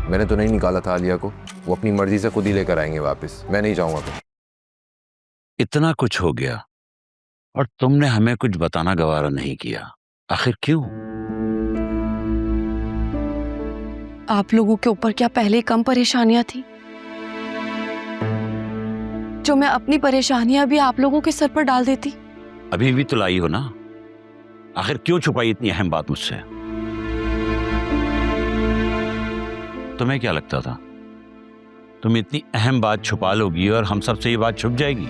मैंने तो नहीं निकाला था आलिया को, वो अपनी मर्जी से खुद ही लेकर आएंगे वापस, मैं नहीं जाऊंगा फिर। इतना कुछ हो गया और तुमने हमें कुछ बताना गवारा नहीं किया, आखिर क्यों? आप लोगों के ऊपर क्या पहले कम परेशानियां थी, जो मैं अपनी परेशानियां भी आप लोगों के सर पर डाल देती? अभी भी तो लाई हो ना, आखिर क्यों छुपाई इतनी अहम बात मुझसे? तुम्हें क्या लगता था तुम इतनी अहम बात छुपा लोगी और हम सबसे ये बात छुप जाएगी?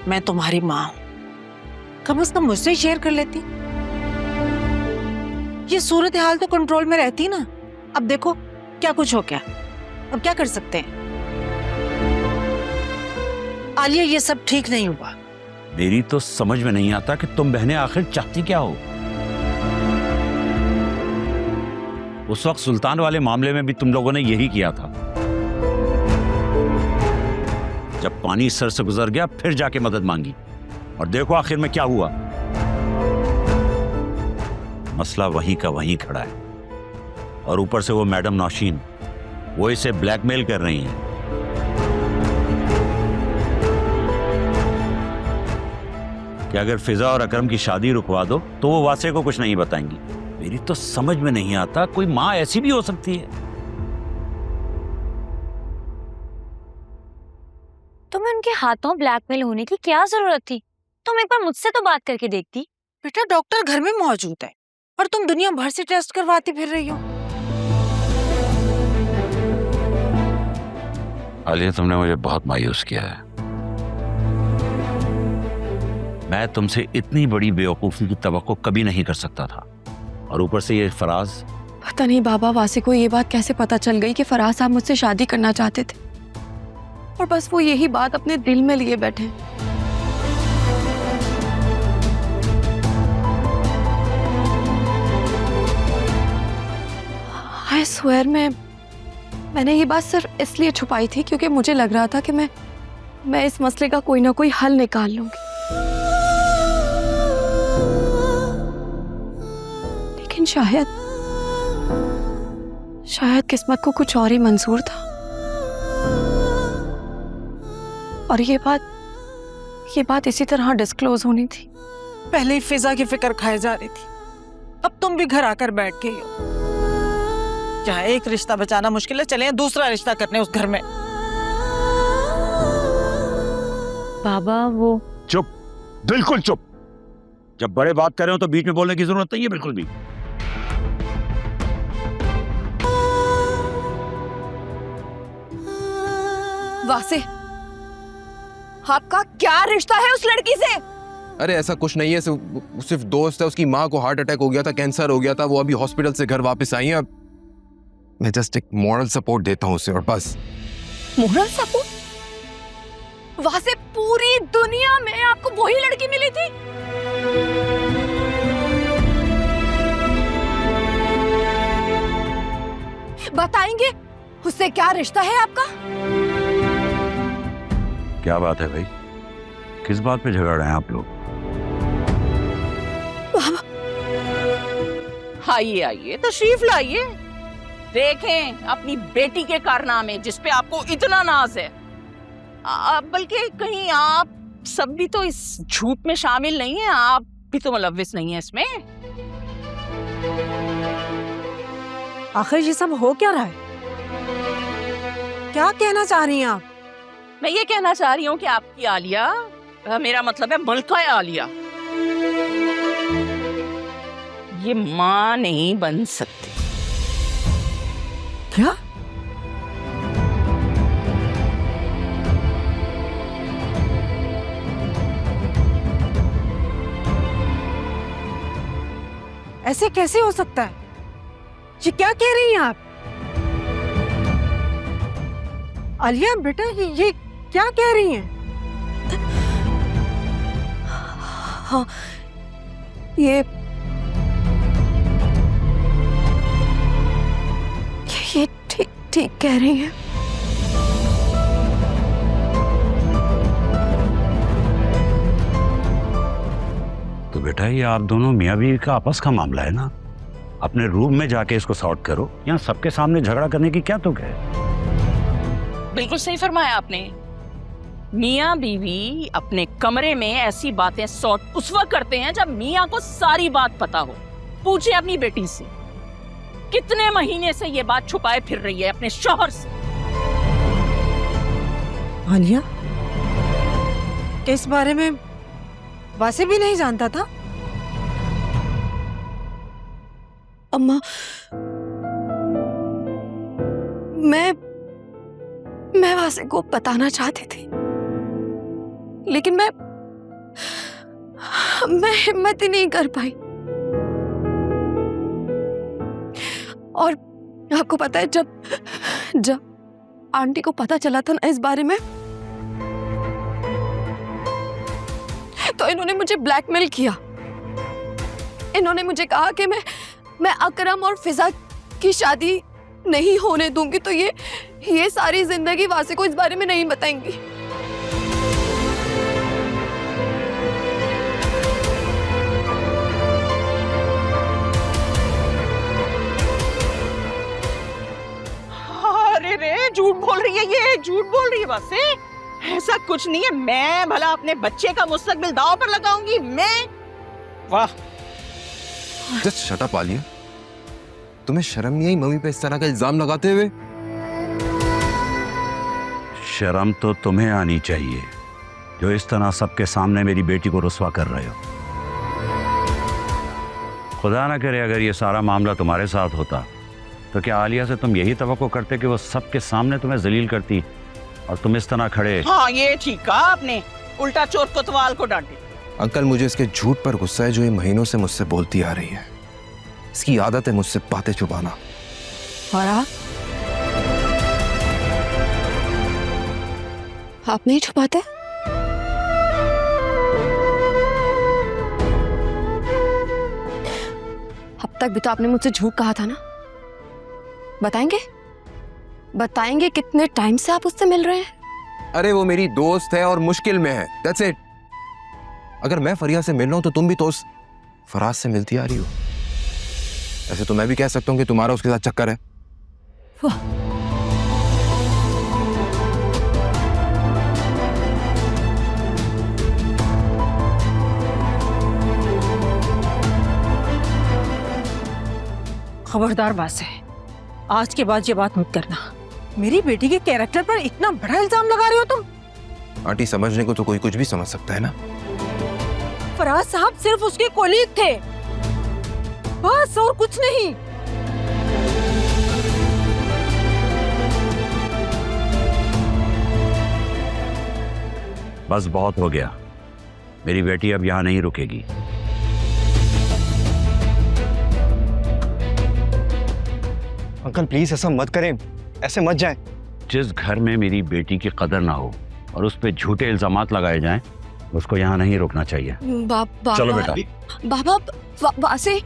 मैं तुम्हारी माँ हूं, कम से कम मुझसे शेयर कर लेती। ये सूरत हाल तो कंट्रोल में रहती ना। अब देखो क्या कुछ हो गया, अब क्या कर सकते हैं? आलिया, ये सब ठीक नहीं हुआ। मेरी तो समझ में नहीं आता कि तुम बहनें आखिर चाहती क्या हो। उस वक्त सुल्तान वाले मामले में भी तुम लोगों ने यही किया था। जब पानी सर से गुजर गया फिर जाके मदद मांगी, और देखो आखिर में क्या हुआ। मसला वहीं का वहीं खड़ा है, और ऊपर से वो मैडम नौशीन, वो इसे ब्लैकमेल कर रही हैं। कि अगर फिजा और अकरम की शादी रुकवा दो तो वो वासे को कुछ नहीं बताएंगी। मेरी तो समझ में नहीं आता, कोई मां ऐसी भी हो सकती है? तुम्हें उनके हाथों ब्लैकमेल होने की क्या जरूरत थी? तुम एक बार मुझसे तो बात करके देखती। बेटा, डॉक्टर घर में मौजूद है और तुम दुनिया भर से टेस्ट करवाती फिर रही हो। आलिया, तुमने मुझे बहुत मायूस किया है। मैं तुमसे इतनी बड़ी बेवकूफी की तवक्को कभी नहीं कर सकता था, और ऊपर से ये फराज। पता नहीं बाबा, वासे को ये बात कैसे पता चल गई कि फराज साहब मुझसे शादी करना चाहते थे, और बस वो यही बात अपने दिल में लिए बैठे। आई स्वेयर मैंने ये बात सिर्फ इसलिए छुपाई थी क्योंकि मुझे लग रहा था कि मैं इस मसले का कोई ना कोई हल निकाल लूंगी। लेकिन शायद किस्मत को कुछ और ही मंजूर था, और ये बात इसी तरह डिस्क्लोज होनी थी। पहले ही फिजा की फिक्र खाए जा रही थी, अब तुम भी घर आकर बैठ गई हो। जहाँ एक रिश्ता बचाना मुश्किल है, चले दूसरा रिश्ता करने उस घर में। बाबा वो चुप, बिल्कुल चुप। जब बड़े बात कर रहे हो तो बीच में बोलने की जरूरत नहीं है बिल्कुल भी। वासे, आपका क्या रिश्ता है उस लड़की से? अरे ऐसा कुछ नहीं है, सिर्फ दोस्त है। उसकी माँ को हार्ट अटैक हो गया था, कैंसर हो गया था, वो अभी हॉस्पिटल से घर वापस आई है। अब मैं जस्ट एक मॉरल सपोर्ट देता हूँ उसे, और बस। Moral support? वासे, पूरी दुनिया में आपको वही लड़की मिली थी? बताएंगे उससे क्या रिश्ता है आपका? क्या बात है भाई, किस बात पे झगड़ रहे हैं आप लोग? आइए आइए, तशरीफ लाइए, देखें अपनी बेटी के कारनामे जिस पे आपको इतना नाज है। बल्कि कहीं आप सब भी तो इस झूठ में शामिल नहीं है, आप भी तो मुलव्विस नहीं है इसमें। आखिर ये सब हो क्या रहा है? क्या कहना चाह रही हैं आप? मैं ये कहना चाह रही हूँ कि आपकी आलिया, मेरा मतलब है मलका आलिया, ये मां नहीं बन सकती। क्या? ऐसे कैसे हो सकता है? ये क्या कह रही हैं आप? आलिया बेटा, ये क्या कह रही हैं? हाँ, ये ठीक कह रही हैं। बेटा ये आप दोनों मियाँ बीवी का आपस का मामला है ना, अपने रूम में जाके इसको सॉर्ट करो। यहाँ सबके सामने झगड़ा करने की क्या तुक है? बिल्कुल सही फरमाया आपने। मियाँ बीवी अपने कमरे में ऐसी बातें सॉर्ट उस वक्त करते हैं जब मियाँ को सारी बात पता हो। पूछे अपनी बेटी से, कितने महीने से ये बात छुपाए फिर रही है अपने शौहर से। आलिया, इस बारे में वासे भी नहीं जानता था? अम्मा, मैं वासे को बताना चाहती थी, लेकिन मैं हिम्मत ही नहीं कर पाई। और आपको पता है, जब आंटी को पता चला था ना इस बारे में, तो इन्होंने मुझे ब्लैकमेल किया। इन्होंने मुझे कहा कि मैं अकरम और फिजा की शादी नहीं होने दूंगी, तो ये सारी जिंदगी वासे को इस बारे में नहीं बताएंगी। अरे रे, झूठ बोल रही है, ये झूठ बोल रही है वासे। ऐसा कुछ नहीं है। मैं भला अपने बच्चे का मुस्तकबिल दांव पर लगाऊंगी? मैं? वाह। जस्ट शट अप आलिया, तुम्हें शर्म नहीं आई मम्मी पे इस तरह का इल्जाम लगाते हुए? शर्म तो तुम्हें आनी चाहिए जो इस तरह सबके सामने मेरी बेटी को रुस्वा कर रहे हो। खुदा ना करे अगर ये सारा मामला तुम्हारे साथ होता तो क्या आलिया से तुम यही तवक्को करते कि वो सबके सामने तुम्हें जलील करती और तुम इस तरह खड़े? हाँ, ये ठीक कहा आपने। उल्टा चोर कोतवाल को डांटे। अंकल, मुझे इसके झूठ पर गुस्सा है जो ये महीनों से मुझसे बोलती आ रही है। इसकी आदत है मुझसे बातें छुपाना। और आप नहीं छुपाते? अब तक भी तो आपने मुझसे झूठ कहा था ना। बताएंगे कितने टाइम से आप उससे मिल रहे हैं? अरे वो मेरी दोस्त है और मुश्किल में है, दैट्स इट। अगर मैं फरिया से मिल रहा हूं तो तुम भी तो उस फराज से मिलती आ रही हो। ऐसे तो मैं भी कह सकता हूं कि तुम्हारा उसके साथ चक्कर है। वाह, खबरदार वासे, आज के बाद ये बात मत करना। मेरी बेटी के कैरेक्टर पर इतना बड़ा इल्जाम लगा रहे हो तुम। आंटी, समझने को तो कोई कुछ भी समझ सकता है ना। फराज साहब सिर्फ उसके कोलीग थे, बस, और कुछ नहीं। बस बहुत हो गया, मेरी बेटी अब यहाँ नहीं रुकेगी। अंकल प्लीज ऐसा मत करें, ऐसे मत जाएं। जिस घर में मेरी बेटी की कदर ना हो और उस पे झूठे इल्जामात लगाए जाएं, उसको यहाँ नहीं रोकना चाहिए। बाबा, चलो बेटा। बाबा, वासे